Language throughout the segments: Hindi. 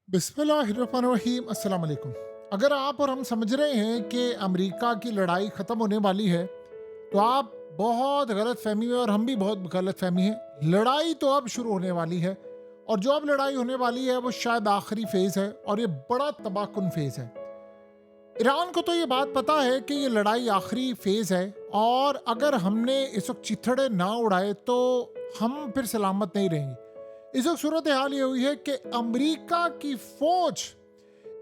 बिस्मिल्लाहिर्रहमानिर्रहीम अस्सलाम वालेकुम। अगर आप और हम समझ रहे हैं कि अमेरिका की लड़ाई ख़त्म होने वाली है तो आप बहुत गलत फहमी में और हम भी बहुत गलत फहमी है। लड़ाई तो अब शुरू होने वाली है और जो अब लड़ाई होने वाली है वो शायद आखिरी फेज़ है और ये बड़ा तबाहकुन फेज़ है। ईरान को तो ये बात पता है कि ये लड़ाई आखिरी फेज़ है और अगर हमने इस वक्त चिथड़े ना उड़ाए तो हम फिर सलामत नहीं रहेंगे। इस वक्त सूरत हाल ये हुई है कि अमेरिका की फौज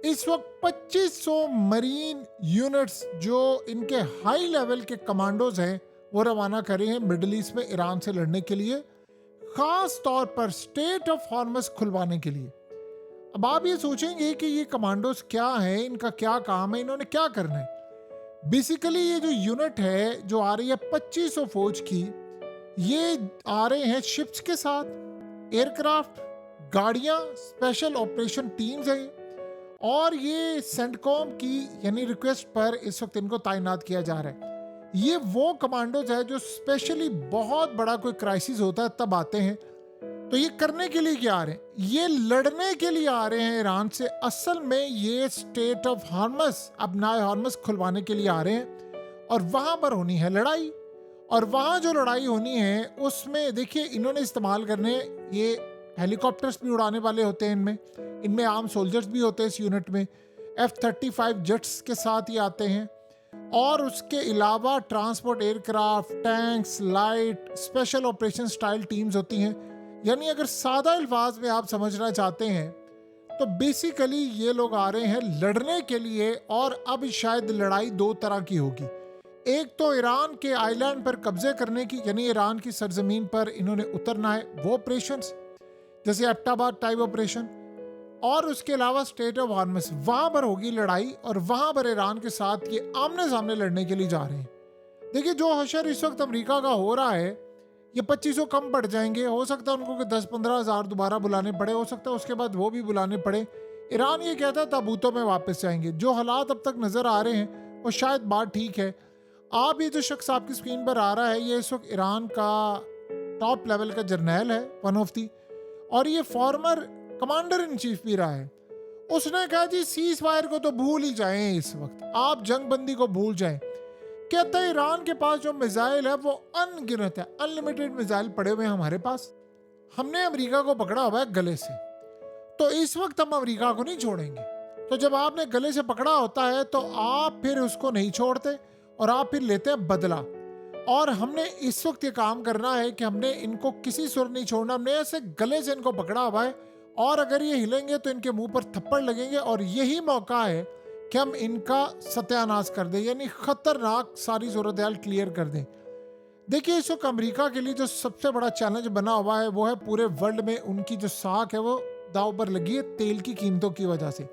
इस वक्त 2500 मरीन यूनिट्स जो इनके हाई लेवल के कमांडोज हैं वो रवाना कर रहे हैं मिडल ईस्ट में ईरान से लड़ने के लिए, खास तौर पर स्टेट ऑफ हॉर्मस खुलवाने के लिए। अब आप ये सोचेंगे कि ये कमांडोज क्या है, इनका क्या काम है, इन्होंने क्या करना है। बेसिकली ये जो यूनिट है जो आ रही है 2500 फौज की, ये आ रहे हैं शिप्स के साथ, एयरक्राफ्ट, गाड़ियां, स्पेशल ऑपरेशन टीम्स हैं और ये सेंटकॉम की यानी रिक्वेस्ट पर इस वक्त इनको तैनात किया जा रहा है। ये वो कमांडोज है जो स्पेशली बहुत बड़ा कोई क्राइसिस होता है तब आते हैं। तो ये करने के लिए क्या आ रहे हैं? ये लड़ने के लिए आ रहे हैं ईरान से। असल में ये स्टेट ऑफ हॉर्मस, अपना हॉर्मस खुलवाने के लिए आ रहे हैं और वहां पर होनी है लड़ाई। और वहां जो लड़ाई होनी है उसमें देखिए इन्होंने इस्तेमाल करने, ये हेलीकॉप्टर्स भी उड़ाने वाले होते हैं, इनमें इनमें आर्म सोल्जर्स भी होते हैं इस यूनिट में। F-35 जेट्स के साथ ही आते हैं और उसके अलावा transport aircraft, tanks, light, special operation style teams होती हैं। यानी अगर सादा अल्फाज में आप समझना चाहते हैं तो बेसिकली ये लोग आ रहे हैं लड़ने के लिए। और अब शायद लड़ाई दो तरह की होगी। एक तो ईरान के आइलैंड पर कब्जे करने की, यानी ईरान की सरजमीन पर इन्होंने उतरना है, वो ऑपरेशंस जैसे एब्टाबाद टाइप ऑपरेशन। और उसके अलावा स्टेट ऑफ हॉर्मस, वहां पर होगी लड़ाई और वहां पर ईरान के साथ ये आमने सामने लड़ने के लिए जा रहे हैं। देखिए जो हशर इस वक्त अमेरिका का हो रहा है, ये 2500 कम पड़ जाएंगे। हो सकता है उनको 10-15 हज़ार दोबारा बुलाने पड़े, हो सकता है उसके बाद वो भी बुलाने पड़े। ईरान ये कहता है ताबूतों में वापस जाएंगे। जो हालात अब तक नज़र आ रहे हैं वो शायद बात ठीक है। आप ये जो शख्स आपकी स्क्रीन पर आ रहा है ये इस वक्त ईरान का टॉप लेवल का जर्नैल है, वन ऑफ दी, और ये फॉर्मर कमांडर इन चीफ भी रहा है। उसने कहा जी सीज फायर को तो भूल ही जाएं, इस वक्त आप जंग बंदी को भूल जाएं। कहता है ईरान के पास जो मिसाइल है वो अनगिनत है, अनलिमिटेड मिसाइल पड़े हुए हैं हमारे पास। हमने अमेरिका को पकड़ा हुआ है गले से, तो इस वक्त हम अमेरिका को नहीं छोड़ेंगे। तो जब आपने गले से पकड़ा होता है तो आप फिर उसको नहीं छोड़ते और आप फिर लेते हैं बदला। और हमने इस वक्त ये काम करना है कि हमने इनको किसी सुर नहीं छोड़ना। हमने ऐसे गले से इनको पकड़ा हुआ है और अगर ये हिलेंगे तो इनके मुंह पर थप्पड़ लगेंगे और यही मौका है कि हम इनका सत्यानाश कर दें, यानी खतरनाक सारी सूरत हाल क्लियर कर दें। देखिए इस वक्त अमेरिका के लिए जो सबसे बड़ा चैलेंज बना हुआ है वो है पूरे वर्ल्ड में उनकी जो साख है वो दांव पर लगी है तेल की कीमतों की वजह से।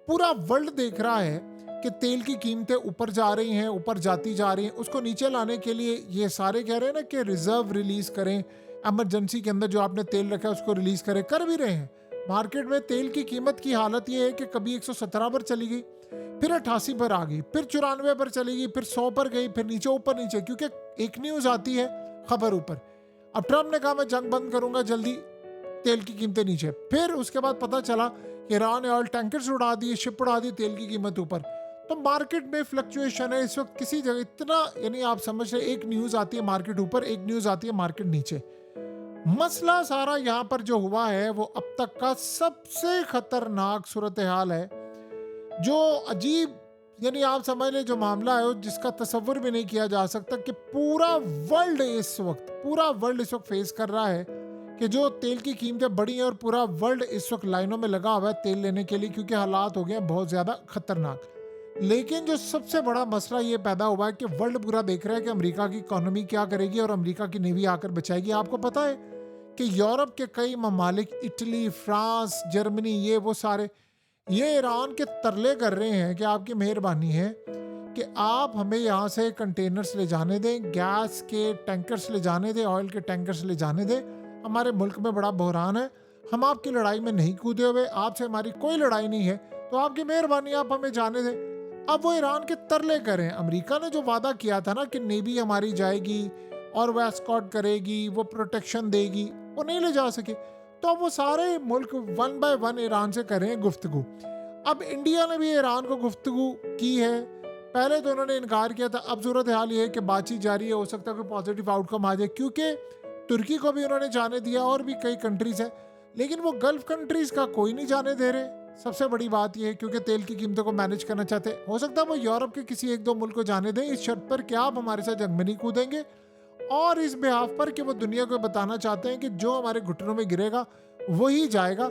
पूरा वर्ल्ड देख रहा है कि तेल की कीमतें ऊपर जा रही हैं, ऊपर जाती जा रही हैं। उसको नीचे लाने के लिए ये सारे कह रहे हैं ना कि रिजर्व रिलीज करें, इमरजेंसी के अंदर जो आपने तेल रखा है उसको रिलीज करें, कर भी रहे हैं। मार्केट में तेल की कीमत की हालत ये है कि कभी 117 पर चली गई, फिर 88 पर आ गई, फिर 94 पर चली गई, फिर 100 पर गई, फिर नीचे ऊपर नीचे, क्योंकि एक न्यूज आती है खबर ऊपर। अब ट्रम्प ने कहा मैं जंग बंद करूंगा जल्दी, तेल की कीमतें नीचे। फिर उसके बाद पता चला ईरान ने ऑयल टैंकर्स उड़ा दिए, शिप उड़ा दी, तेल की कीमत ऊपर। तो मार्केट में फ्लक्चुएशन है इस वक्त किसी जगह इतना, यानी आप समझ रहे, एक न्यूज आती है मार्केट ऊपर, एक न्यूज आती है मार्केट नीचे। मसला सारा यहाँ पर जो हुआ है वो अब तक का सबसे खतरनाक सूरत हाल है। जो अजीब, यानी आप समझ लें जो मामला है जिसका तस्वुर भी नहीं किया जा सकता कि पूरा वर्ल्ड इस वक्त फेस कर रहा है कि जो तेल की कीमतें बढ़ी हैं और पूरा वर्ल्ड इस वक्त लाइनों में लगा हुआ है तेल लेने के लिए, क्योंकि हालात हो गए हैं बहुत ज़्यादा खतरनाक। लेकिन जो सबसे बड़ा मसला ये पैदा हुआ है कि वर्ल्ड पूरा देख रहा है कि अमेरिका की इकोनॉमी क्या करेगी और अमेरिका की नेवी आकर बचाएगी। आपको पता है कि यूरोप के कई ममालिक, इटली, फ्रांस, जर्मनी, ये वो सारे, ये ईरान के तरले कर रहे हैं कि आपकी मेहरबानी है कि आप हमें यहाँ से कंटेनर्स ले जाने दें, गैस के टैंकर्स ले जाने दें, ऑयल के टैंकर्स ले जाने दें। हमारे मुल्क में बड़ा बहरान है, हम आपकी लड़ाई में नहीं कूदे हुए, आपसे हमारी कोई लड़ाई नहीं है, तो आपकी मेहरबानी आप हमें जाने दें। अब वो ईरान के तरले करें। अमेरिका ने जो वादा किया था ना कि नेवी हमारी जाएगी और वो एस्कॉर्ट करेगी, वो प्रोटेक्शन देगी, वो नहीं ले जा सके। तो वो सारे मुल्क वन बाय वन ईरान से कर रहे हैं गुफ्तगू। अब इंडिया ने भी ईरान को गुफ्तगू की है। पहले तो उन्होंने इनकार किया था, अब सूरत हाल ये है कि बातचीत जारी है, हो सकता है कोई पॉजिटिव आउटकम आ जाए, क्योंकि तुर्की को भी उन्होंने जाने दिया और भी कई कंट्रीज है, लेकिन वो गल्फ कंट्रीज का कोई नहीं जाने दे रहे। सबसे बड़ी बात यह है क्योंकि तेल की कीमतों को मैनेज करना चाहते हैं। हो सकता है वो यूरोप के किसी एक दो मुल्क को जाने दें इस शर्त पर कि आप हमारे साथ जंग में नहीं कूदेंगे, और इस बिहाफ पर कि वो दुनिया को बताना चाहते हैं कि जो हमारे घुटनों में गिरेगा वही जाएगा,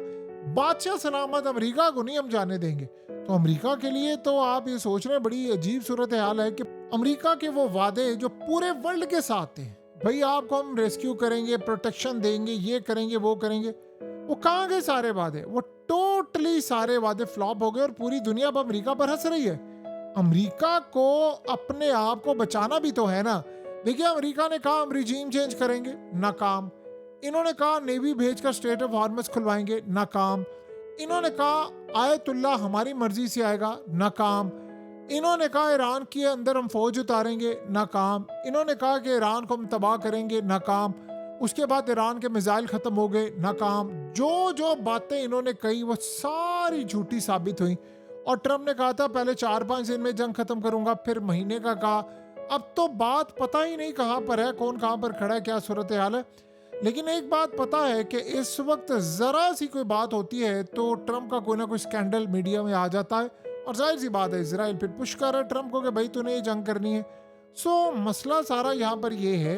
बादशाह सलामत अमेरिका को नहीं हम जाने देंगे। तो अमेरिका के लिए तो आप ये सोच रहे हैं, बड़ी अजीब सूरत हाल है कि अमेरिका के वो वादे जो पूरे वर्ल्ड के साथ थे, भाई आपको हम रेस्क्यू करेंगे, प्रोटेक्शन देंगे, ये करेंगे वो करेंगे, वो कहाँ गए सारे वादे? वो टोटली सारे वादे फ्लॉप हो गए और पूरी दुनिया अब अमेरिका पर हंस रही है। अमेरिका को अपने आप को बचाना भी तो है ना। देखिए, अमेरिका ने कहा हम रिजीम चेंज करेंगे, नाकाम। इन्होंने कहा नेवी भेजकर स्ट्रेट ऑफ हार्मस खुलवाएंगे, नाकाम। इन्होंने कहा आयतुल्ला हमारी मर्जी से आएगा, नाकाम। इन्होंने कहा ईरान के अंदर हम फौज उतारेंगे, नाकाम। इन्होंने कहा कि ईरान को हम तबाह करेंगे, नाकाम। उसके बाद ईरान के मिसाइल खत्म हो गए, नाकाम। जो जो बातें इन्होंने कही वो सारी झूठी साबित हुई। और ट्रम्प ने कहा था पहले 4-5 दिन में जंग खत्म करूंगा, फिर महीने का कहा। अब तो बात पता ही नहीं कहाँ पर है, कौन कहाँ पर खड़ा है, क्या सूरत हाल है। लेकिन एक बात पता है कि इस वक्त जरा सी कोई बात होती है तो ट्रम्प का कोई ना कोई स्कैंडल मीडिया में आ जाता है, और जाहिर सी बात है इजराइल फिर पुश कर रहा है ट्रम्प को कि भाई तूने ये जंग करनी है। सो मसला सारा यहाँ पर ये है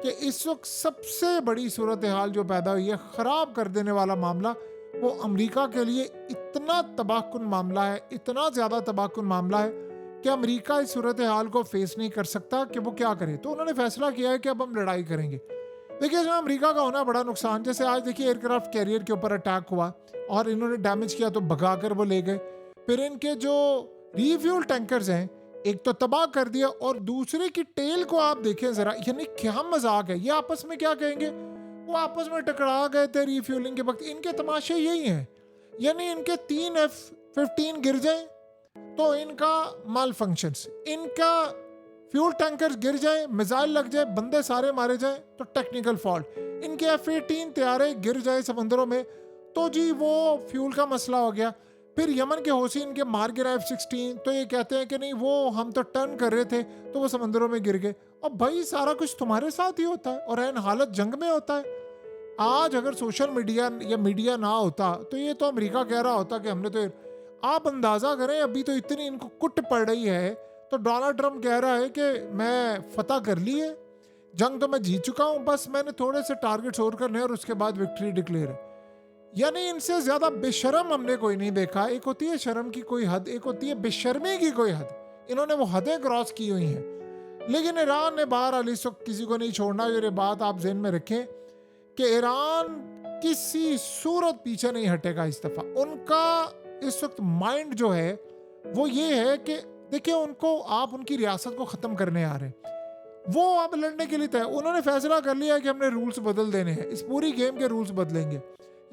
कि इस वक्त सबसे बड़ी सूरत हाल जो पैदा हुई है, ख़राब कर देने वाला मामला, वो अमेरिका के लिए इतना तबाहकुन मामला है, इतना ज़्यादा तबाहकुन मामला है कि अमेरिका इस सूरत हाल को फेस नहीं कर सकता कि वो क्या करे। तो उन्होंने फैसला किया है कि अब हम लड़ाई करेंगे। देखिए, इसमें अमेरिका का होना बड़ा नुकसान, जैसे आज देखिए एयरक्राफ्ट कैरियर के ऊपर अटैक हुआ और इन्होंने डैमेज किया तो भगाकर वो ले गए। फिर इनके जो रीफ्यूल टैंकर्स हैं एक तो तबाह कर दिया, और दूसरे की टेल को आप देखें जरा, यानी क्या मजाक है। ये आपस में क्या कहेंगे, वो आपस में टकरा गए थे रिफ्यूलिंग के वक्त। इनके तमाशे यही हैं, यानी इनके 3 F-15 गिर जाए तो इनका माल फंक्शंस, इनका फ्यूल टैंकर्स गिर जाए, मिसाइल लग जाए, बंदे सारे मारे जाए तो टेक्निकल फॉल्ट। इनके F-18 तैयारे गिर जाए समंदरों में तो जी वो फ्यूल का मसला हो गया। फिर यमन के हौसी इनके मार गिरा F-16, तो ये कहते हैं कि नहीं वो हम तो टर्न कर रहे थे तो वो समंदरों में गिर गए। और भाई सारा कुछ तुम्हारे साथ ही होता है और ऐन हालत जंग में होता है। आज अगर सोशल मीडिया या मीडिया ना होता तो ये तो अमेरिका कह रहा होता कि हमने तो, आप अंदाजा करें अभी तो इतनी इनको कुट पड़ रही है, तो डोनाल्ड ट्रम्प कह रहा है कि मैं फतह कर ली है, जंग तो मैं जीत चुका हूं, बस मैंने थोड़े से टारगेट्स और करने और उसके बाद विक्ट्री डिक्लेयर है। यानी इनसे ज्यादा बेशर्म हमने कोई नहीं देखा। एक होती है शर्म की कोई हद, एक होती है बेशर्मी की कोई हद। इन्होंने वो हदें क्रॉस की हुई हैं। लेकिन ईरान ने बहरहाल इस वक्त किसी को नहीं छोड़ना। ये बात आप ज़हन में रखें कि ईरान किसी सूरत पीछे नहीं हटेगा इस दफा। उनका इस वक्त माइंड जो है वो ये है कि देखिए, उनको आप उनकी रियासत को ख़त्म करने आ रहे हैं, वो अब लड़ने के लिए तय। उन्होंने फैसला कर लिया है कि हमने रूल्स बदल देने हैं, इस पूरी गेम के रूल्स बदलेंगे।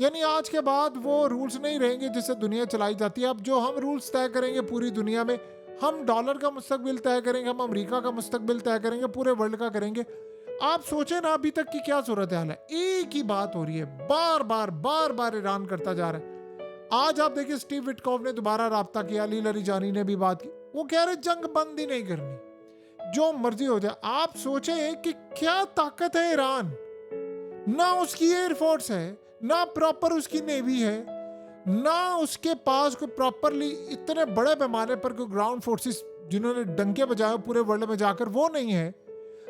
यानी आज के बाद वो रूल्स नहीं रहेंगे जिससे दुनिया चलाई जाती है। अब जो हम रूल्स तय करेंगे पूरी दुनिया में, हम डॉलर का मुस्तकबिल तय करेंगे, हम अमेरिका का मुस्तकबिल तय करेंगे, पूरे वर्ल्ड का करेंगे। आप सोचें ना अभी तक की क्या सूरत हाल है, एक ही बात हो रही है, बार बार ईरान करता जा रहा है। आज आप देखिए स्टीव विटकॉफ ने दोबारा राब्ता किया, अली लरिजानी ने भी बात की, वो कह रहे जंग बंद ही नहीं करनी, जो मर्जी हो जाए। आप सोचें कि क्या ताकत है ईरान, ना उसकी एयरफोर्स है, ना प्रॉपर उसकी नेवी है, ना उसके पास कोई प्रॉपरली इतने बड़े पैमाने पर कोई ग्राउंड फोर्सेस जिन्होंने डंके बजाए पूरे वर्ल्ड में जाकर, वो नहीं है।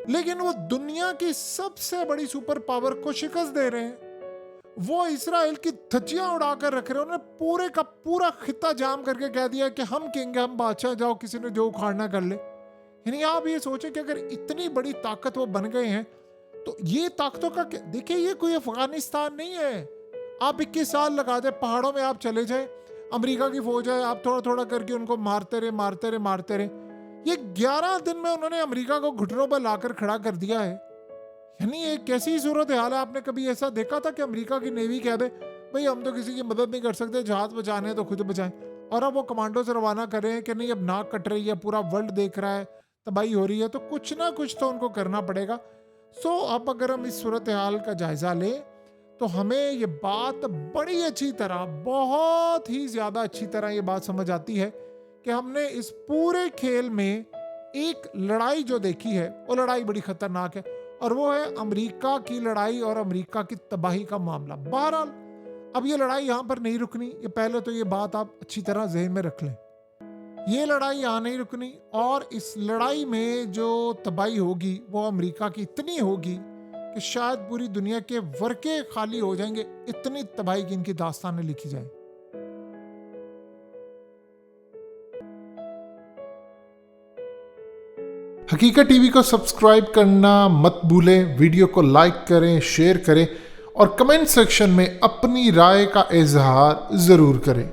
लेकिन वो दुनिया की सबसे बड़ी सुपर पावर को शिकस्त दे रहे हैं। वो इसराइल की धज्जियां उड़ाकर रख रहे हैं। उन्होंने पूरे का पूरा खिता जाम करके कह दिया कि हम किंग, हम बादशाह, जाओ किसी ने जो उखाड़ना कर ले। यानी आप ये सोचें कि अगर इतनी बड़ी ताकत वो बन गए हैं तो ये ताकतों का देखिए, ये कोई अफगानिस्तान नहीं है। आप 21 साल लगा दे, पहाड़ों में आप चले जाए, अमेरिका की फौज है, आप थोड़ा थोड़ा करके उनको मारते रहे। ये 11 दिन में उन्होंने अमेरिका को घुटनों पर लाकर खड़ा कर दिया है। यानी एक कैसी सूरत हाल है। आपने कभी ऐसा देखा था कि अमेरिका की नेवी कह दे भाई हम तो किसी की मदद नहीं कर सकते, जहाज बचाने हैं तो खुद बचाएं, और अब वो कमांडो से रवाना कर रहे हैं कि नहीं अब नाक कट रही है, पूरा वर्ल्ड देख रहा है, तबाही हो रही है, तो कुछ ना कुछ तो उनको करना पड़ेगा। सो अब अगर हम इस सूरत हाल का जायजा लें तो हमें ये बात बड़ी अच्छी तरह, बहुत ही ज़्यादा अच्छी तरह ये बात समझ आती है कि हमने इस पूरे खेल में एक लड़ाई जो देखी है वो लड़ाई बड़ी खतरनाक है, और वो है अमेरिका की लड़ाई और अमेरिका की तबाही का मामला। बहरहाल अब ये लड़ाई यहाँ पर नहीं रुकनी, ये पहले तो ये बात आप अच्छी तरह जहन में रख लें। ये लड़ाई यहाँ नहीं रुकनी, और इस लड़ाई में जो तबाही होगी वो अमेरिका की इतनी होगी कि शायद पूरी दुनिया के वर्के खाली हो जाएंगे, इतनी तबाही की इनकी दास्तानें लिखी जाए। हकीकत टीवी को सब्सक्राइब करना मत भूलें, वीडियो को लाइक करें, शेयर करें और कमेंट सेक्शन में अपनी राय का इजहार ज़रूर करें।